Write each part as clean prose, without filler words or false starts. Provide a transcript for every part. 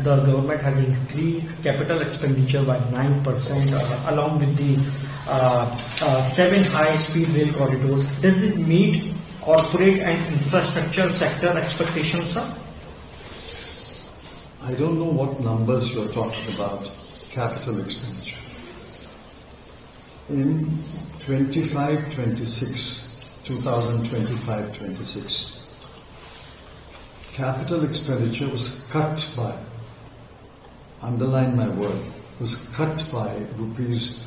the government has increased capital expenditure by 9% along with the 7 high-speed rail corridors. Does this meet corporate and infrastructure sector expectations, sir? I don't know what numbers you're talking about, capital expenditure. In 2025-26, capital expenditure was cut by, underline my word, was cut by rupees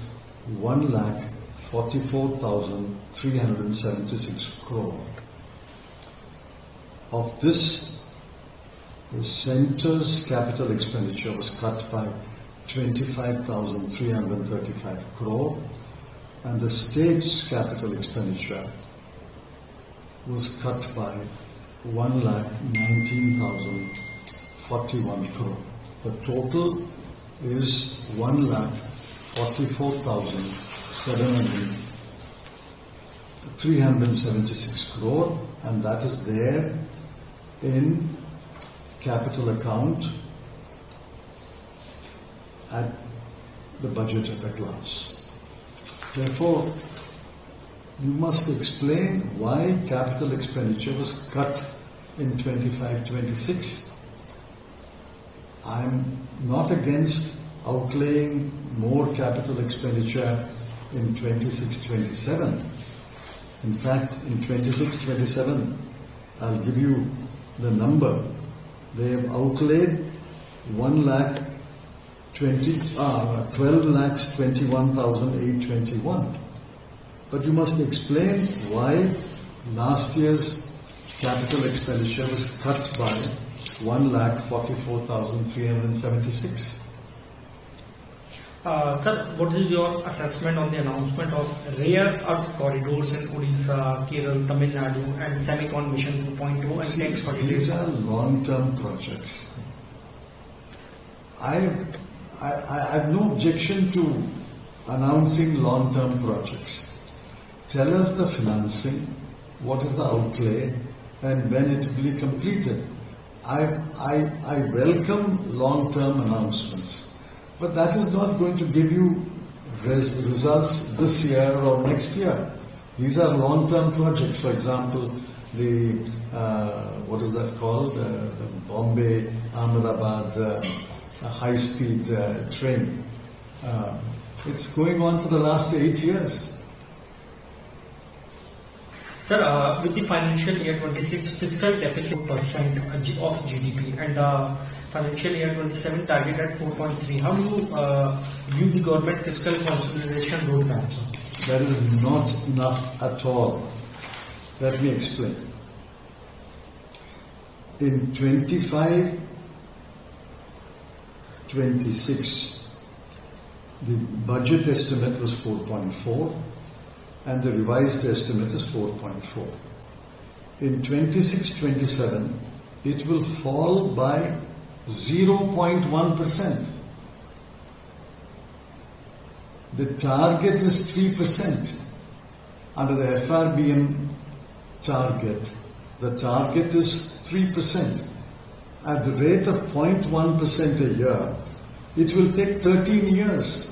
1,44,376 crore. Of this, the centre's capital expenditure was cut by 25,335 crore, and the state's capital expenditure was cut by 1,19,041 crore. The total is 1,44,376 crore, and that is there in capital account at the budget at a glance. Therefore, you must explain why capital expenditure was cut in 25-26. I'm not against outlaying more capital expenditure in 26-27. In fact, in 26-27, I'll give you the number. They have outlaid 12,21,821. But you must explain why last year's capital expenditure was cut by 1,44,376. Sir, what is your assessment on the announcement of rare earth corridors in Odisha, Kerala, Tamil Nadu and Semicon Mission 2.0 and next 40 days? These are long-term projects. I have no objection to announcing long-term projects. Tell us the financing, what is the outlay, and when it will be completed. I welcome long-term announcements, but that is not going to give you results this year or next year. These are long-term projects. For example, the what is that called? The Bombay Ahmedabad high-speed train. It's going on for the last 8 years. Sir, with the financial year 26 fiscal deficit percent of GDP and the financial year 27 target at 4.3, how do you view the government fiscal consolidation roadmap, sir? That is not enough at all. Let me explain. In 25-26, the budget estimate was 4.4 and the revised estimate is 4.4. In 26-27, it will fall by 0.1%. The target is 3%. Under the FRBM target, the target is 3%. At the rate of 0.1% a year, it will take 13 years.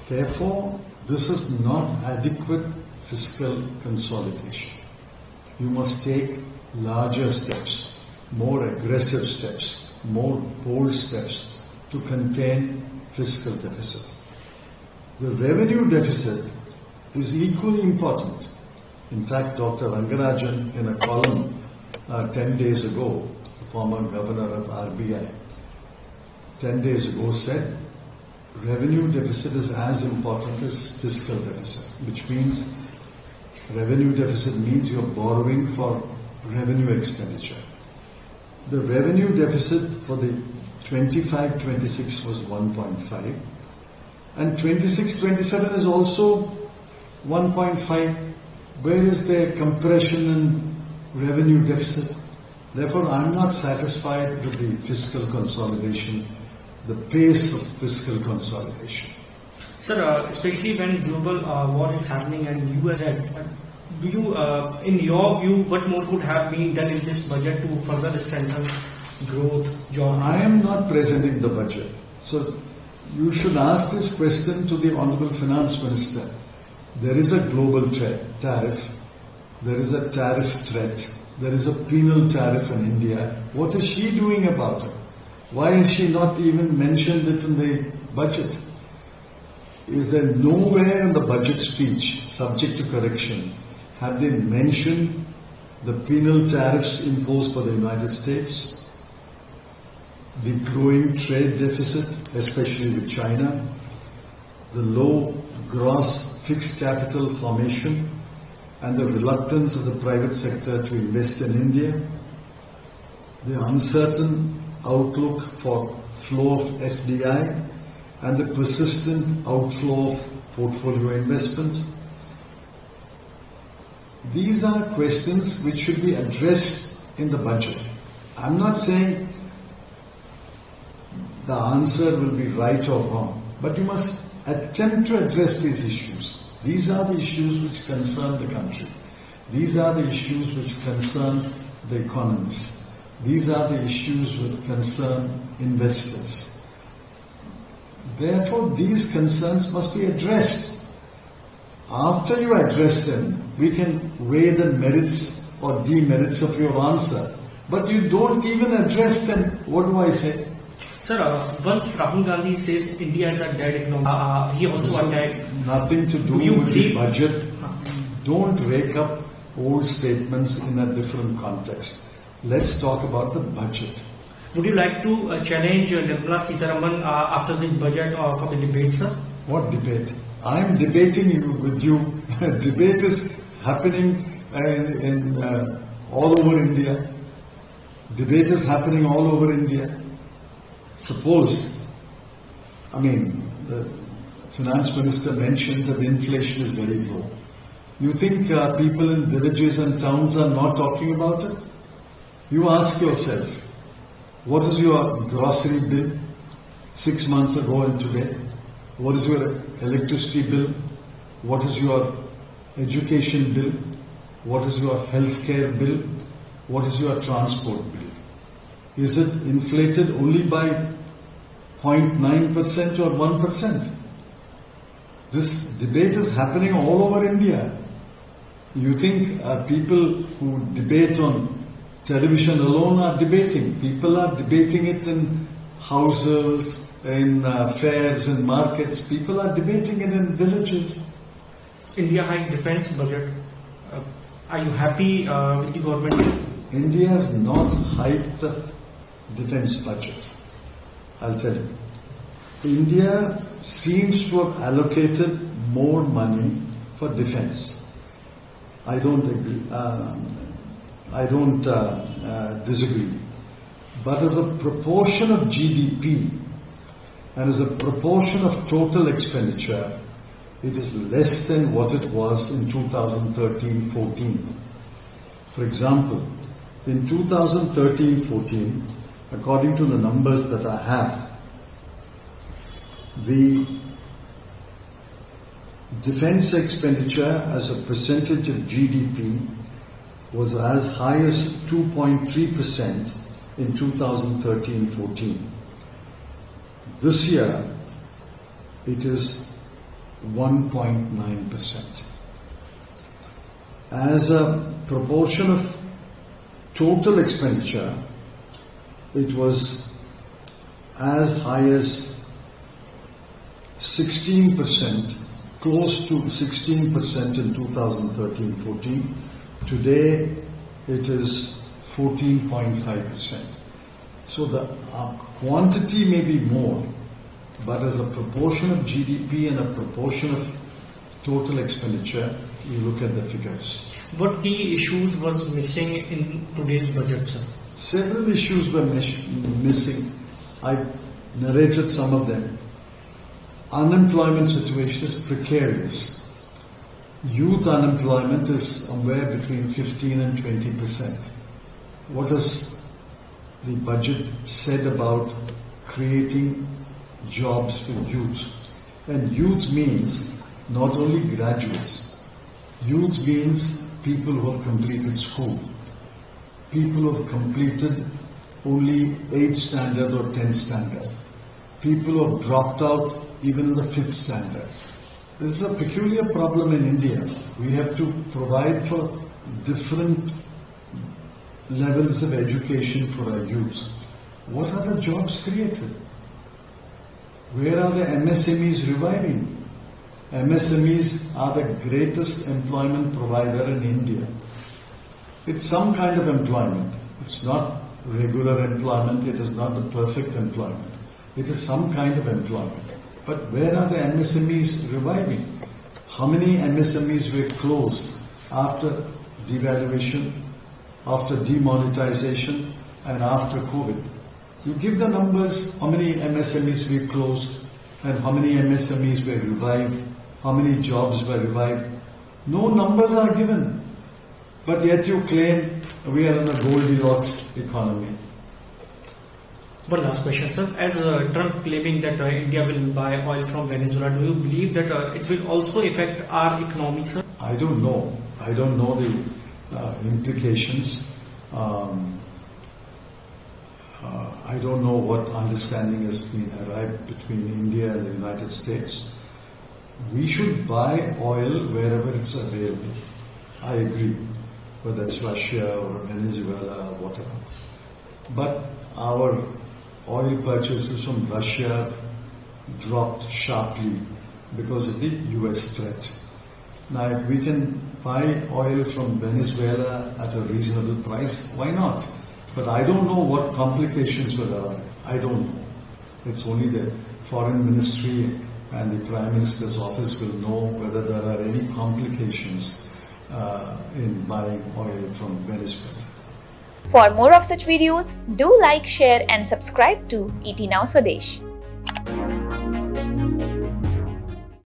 Therefore, this is not adequate fiscal consolidation. You must take larger steps, more aggressive steps, more bold steps to contain fiscal deficit. The revenue deficit is equally important. In fact, Dr. Rangarajan, in a column 10 days ago, the former governor of RBI, 10 days ago said, revenue deficit is as important as fiscal deficit, which means revenue deficit means you're borrowing for revenue expenditure. The revenue deficit for the 25-26 was 1.5 and 26-27 is also 1.5. Where is the compression in revenue deficit? Therefore, I'm not satisfied with the fiscal consolidation, the pace of fiscal consolidation. Sir, especially when global war is happening and US, do you, in your view, what more could have been done in this budget to further strengthen growth, job? I am not presenting the budget. So you should ask this question to the Honorable Finance Minister. There is a global tariff. There is a tariff threat. There is a penal tariff in India. What is she doing about it? Why has she not even mentioned it in the budget? Is there nowhere in the budget speech, subject to correction, have they mentioned the penal tariffs imposed by the United States, the growing trade deficit, especially with China, the low gross fixed capital formation, and the reluctance of the private sector to invest in India, the uncertain outlook for flow of FDI, and the persistent outflow of portfolio investment? These are questions which should be addressed in the budget. I'm not saying the answer will be right or wrong, but you must attempt to address these issues. These are the issues which concern the country. These are the issues which concern the economists. These are the issues which concern investors. Therefore, these concerns must be addressed. After you address them, we can weigh the merits or demerits of your answer. But you don't even address them. What do I say? Sir, once Rahul Gandhi says India is a dead economy, he also attacked. Nothing to do with the budget. Don't rake up old statements in a different context. Let's talk about the budget. Would you like to challenge Nirmala Sitharaman after this budget for the debate, sir? What debate? I am debating with you. Debate is happening all over India. Debate is happening all over India. Suppose, the finance minister mentioned that inflation is very low. You think people in villages and towns are not talking about it? You ask yourself, what is your grocery bill 6 months ago and today? What is your electricity bill? What is your education bill? What is your healthcare bill? What is your transport bill? Is it inflated only by 0.9% or 1%? This debate is happening all over India. You think people who debate on television alone are debating? People are debating it in houses, in fairs and markets. People are debating it in villages. India high defense budget. Are you happy with the government? India has not hiked the defense budget. I'll tell you. India seems to have allocated more money for defense. I don't agree. I don't disagree. But as a proportion of GDP and as a proportion of total expenditure, it is less than what it was in 2013-14. For example, in 2013-14, according to the numbers that I have, the defense expenditure as a percentage of GDP was as high as 2.3% in 2013-14. This year, it is 1.9%. As a proportion of total expenditure, it was as high as 16%, close to 16% in 2013-14. Today, it is 14.5%. So the quantity may be more, but as a proportion of GDP and a proportion of total expenditure, you look at the figures. What key issues was missing in today's budget, sir? Several issues were missing. I narrated some of them. Unemployment situation is precarious. Youth unemployment is somewhere between 15 and 20%. What has the budget said about creating jobs for youth? And youth means not only graduates. Youth means people who have completed school, people who have completed only 8th standard or 10th standard. People who have dropped out even in the 5th standard. This is a peculiar problem in India. We have to provide for different levels of education for our youth. What are the jobs created? Where are the MSMEs reviving? MSMEs are the greatest employment provider in India. It's some kind of employment. It's not regular employment. It is not the perfect employment. It is some kind of employment. But where are the MSMEs reviving? How many MSMEs were closed after devaluation, after demonetization, and after COVID? You give the numbers, how many MSMEs were closed and how many MSMEs were revived, how many jobs were revived. No numbers are given. But yet you claim we are in a Goldilocks economy. One last question, sir. As Trump claiming that India will buy oil from Venezuela, do you believe that it will also affect our economy, sir? I don't know. I don't know the implications. I don't know what understanding has been arrived between India and the United States. We should buy oil wherever it's available. I agree, whether it's Russia or Venezuela or whatever. But our oil purchases from Russia dropped sharply because of the US threat. Now, if we can buy oil from Venezuela at a reasonable price, why not? But I don't know what complications will arise. I don't know. It's only the Foreign Ministry and the Prime Minister's office will know whether there are any complications in buying oil from Venezuela. For more of such videos, do like, share and subscribe to ET Now Swadesh.